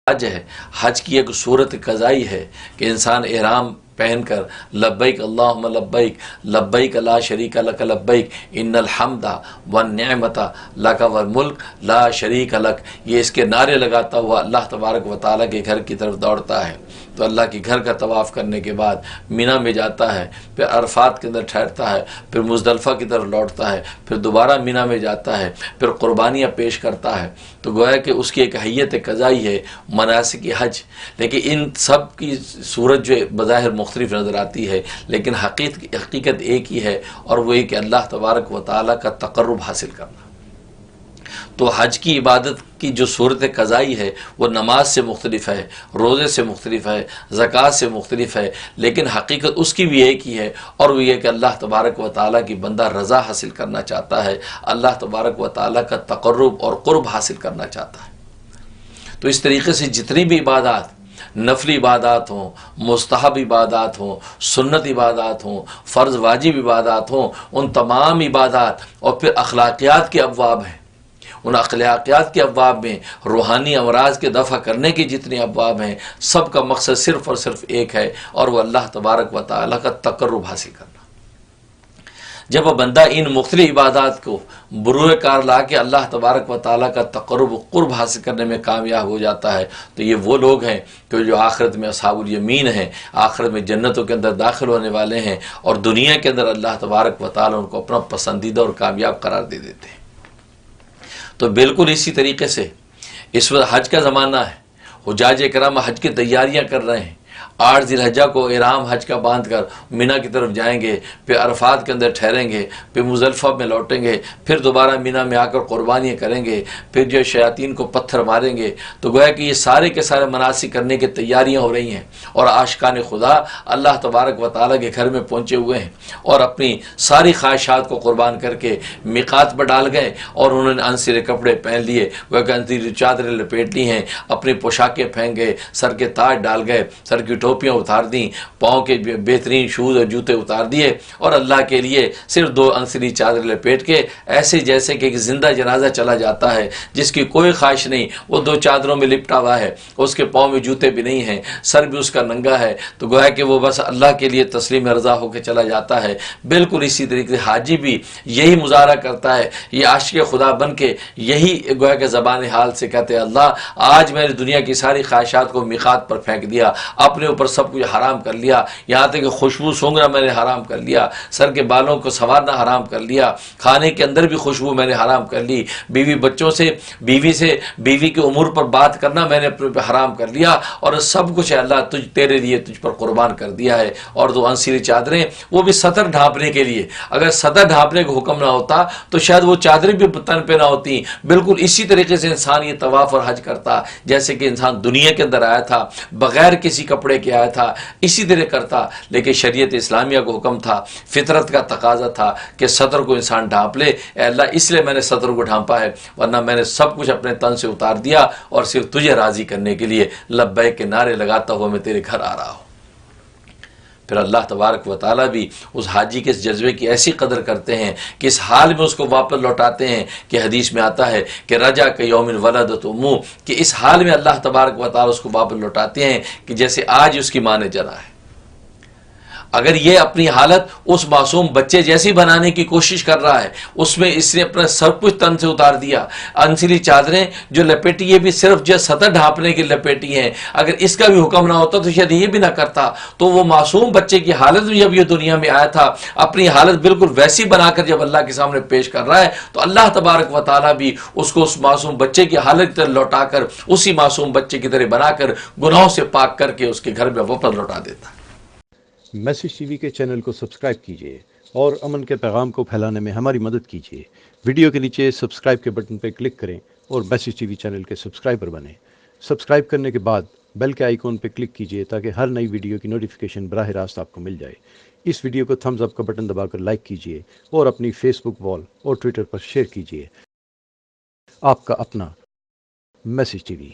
حج ہے، حج کی ایک صورت قضائی ہے کہ انسان احرام پہن کر لبیک اللہم لبیک لبیک لا شریک لک لبیک ان الحمد والنعمت لک والملک لا شریک لک، یہ اس کے نعرے لگاتا ہوا اللہ تبارک و تعالیٰ کے گھر کی طرف دوڑتا ہے۔ تو اللہ کے گھر کا طواف کرنے کے بعد مینا میں جاتا ہے، پھر عرفات کے اندر ٹھہرتا ہے، پھر مزدلفہ کی طرف لوٹتا ہے، پھر دوبارہ مینا میں جاتا ہے، پھر قربانیاں پیش کرتا ہے۔ تو گویا کہ اس کی ایک حیت قضائی ہے مناسک حج، لیکن ان سب کی صورت جو بظاہر مختلف نظر آتی ہے، لیکن حقیقت ایک ہی ہے، اور وہ یہ کہ اللہ تبارک و تعالیٰ کا تقرب حاصل کرنا۔ تو حج کی عبادت کی جو صورت قضائی ہے وہ نماز سے مختلف ہے، روزے سے مختلف ہے، زکوٰۃ سے مختلف ہے، لیکن حقیقت اس کی بھی ایک ہی ہے، اور وہ یہ کہ اللہ تبارک و تعالیٰ کی بندہ رضا حاصل کرنا چاہتا ہے، اللہ تبارک و تعالیٰ کا تقرب اور قرب حاصل کرنا چاہتا ہے۔ تو اس طریقے سے جتنی بھی عبادات، نفلی عبادات ہوں، مستحب عبادات ہوں، سنت عبادات ہوں، فرض واجب عبادات ہوں، ان تمام عبادات اور پھر اخلاقیات کے ابواب ہیں، ان اخلاقیات کے ابواب میں روحانی امراض کے دفع کرنے کے جتنے ابواب ہیں، سب کا مقصد صرف اور صرف ایک ہے، اور وہ اللہ تبارک و تعالیٰ کا تقرب حاصل کرنا۔ جب وہ بندہ ان مختلف عبادات کو بروئے کار لا کے اللہ تبارک و تعالیٰ کا تقرب و قرب حاصل کرنے میں کامیاب ہو جاتا ہے، تو یہ وہ لوگ ہیں کہ جو آخرت میں اصحاب الیمین ہیں، آخرت میں جنتوں کے اندر داخل ہونے والے ہیں، اور دنیا کے اندر اللہ تبارک و تعالیٰ ان کو اپنا پسندیدہ اور کامیاب قرار دے دیتے ہیں۔ تو بالکل اسی طریقے سے اس وقت حج کا زمانہ ہے، حجاج کرام حج کی تیاریاں کر رہے ہیں۔ 8 ذی الحجہ کو احرام حج کا باندھ کر مینا کی طرف جائیں گے، پھر عرفات کے اندر ٹھہریں گے، پھر مزدلفہ میں لوٹیں گے، پھر دوبارہ مینا میں آ کر قربانیاں کریں گے، پھر جو شیاطین کو پتھر ماریں گے۔ تو گویا کہ یہ سارے کے سارے مناسک کرنے کی تیاریاں ہو رہی ہیں، اور عاشقان خدا اللہ تبارک و تعالیٰ کے گھر میں پہنچے ہوئے ہیں، اور اپنی ساری خواہشات کو قربان کر کے میقات پر ڈال گئے، اور انہوں نے انسیرے کپڑے پہن لیے، گویا کہ انسیری چادریں لپیٹ لی ہیں، اپنی پوشاکیں پہن گئے، سر کے تاج ڈال گئے، سر کی ٹوپیاں اتار دیں، پاؤں کے بہترین شوز اور جوتے اتار دیے، اور اللہ کے لیے صرف 2 انسری چادر لپیٹ کے ایسے جیسے کہ ایک زندہ جنازہ چلا جاتا ہے جس کی کوئی خواہش نہیں، وہ 2 چادروں میں لپٹا ہوا ہے، اس کے پاؤں میں جوتے بھی نہیں ہیں، سر بھی اس کا ننگا ہے، تو گویا کہ وہ بس اللہ کے لیے تسلیم رضا ہو کے چلا جاتا ہے۔ بالکل اسی طریقے سے حاجی بھی یہی مظاہرہ کرتا ہے، یہ عاشق خدا بن کے یہی گویا کہ زبان حال سے کہتے ہیں، اللہ آج میں نے دنیا کی ساری خواہشات کو میقات پر پھینک دیا، اپنے اوپر سب کچھ حرام کر لیا، یہاں تک کہ خوشبو سونگنا میں نے حرام کر لیا، سر کے بالوں کو سنوارنا حرام کر لیا، کھانے کے اندر بھی خوشبو میں نے حرام کر لی، بیوی بچوں سے بیوی کے امور پر بات کرنا میں نے اپنے پہ حرام کر لیا، اور سب کچھ ہے اللہ تیرے لیے تجھ پر قربان کر دیا ہے۔ اور 2 انسیری چادریں، وہ بھی سطر ڈھانپنے کے لیے، اگر سطر ڈھانپنے کا حکم نہ ہوتا تو شاید وہ چادریں بھی تن پہ نہ ہوتی۔ بالکل اسی طریقے سے انسان یہ طواف اور حج کرتا جیسے کہ انسان دنیا کے اندر آیا تھا، بغیر کسی کپڑے کے آیا تھا، اسی طرح کرتا، لیکن شریعت اسلامیہ کو حکم تھا، فطرت کا تقاضا تھا کہ صدر کو انسان ڈھانپ لے، اے اللہ اس لیے میں نے صدر کو ڈھانپا ہے، ورنہ میں نے سب کچھ اپنے تن سے اتار دیا، اور صرف تجھے راضی کرنے کے لیے لبیک کے نعرے لگاتا ہوا میں تیرے گھر آ رہا ہوں۔ پھر اللہ تبارک و تعالیٰ بھی اس حاجی کے اس جذبے کی ایسی قدر کرتے ہیں کہ اس حال میں اس کو واپس لوٹاتے ہیں کہ حدیث میں آتا ہے کہ رجا کہ یوم ولدت امہ، کہ اس حال میں اللہ تبارک و تعالیٰ اس کو واپس لوٹاتے ہیں کہ جیسے آج اس کی ماں نے جنا ہے۔ اگر یہ اپنی حالت اس معصوم بچے جیسی بنانے کی کوشش کر رہا ہے، اس میں اس نے اپنا سب کچھ تن سے اتار دیا، انسلی چادریں جو لپیٹی یہ بھی صرف جو سطح ڈھانپنے کی لپیٹی ہیں، اگر اس کا بھی حکم نہ ہوتا تو شاید یہ بھی نہ کرتا۔ تو وہ معصوم بچے کی حالت میں جب یہ دنیا میں آیا تھا، اپنی حالت بالکل ویسی بنا کر جب اللہ کے سامنے پیش کر رہا ہے، تو اللہ تبارک و تعالیٰ بھی اس کو اس معصوم بچے کی حالت کی طرح لوٹا کر، اسی معصوم بچے کی طرح بنا کر، گناہوں سے پاک کر کے اس کے گھر میں واپس لوٹا دیتا ہے۔ میسج ٹی وی کے چینل کو سبسکرائب کیجیے اور امن کے پیغام کو پھیلانے میں ہماری مدد کیجیے۔ ویڈیو کے نیچے سبسکرائب کے بٹن پر کلک کریں اور میسج ٹی وی چینل کے سبسکرائبر بنیں۔ سبسکرائب کرنے کے بعد بیل کے آئیکن پر کلک کیجیے تاکہ ہر نئی ویڈیو کی نوٹیفیکیشن براہ راست آپ کو مل جائے۔ اس ویڈیو کو تھمز اپ کا بٹن دبا کر لائک کیجیے اور اپنی فیس بک وال اور ٹویٹر پر شیئر کیجیے۔ آپ کا اپنا میسج ٹی وی۔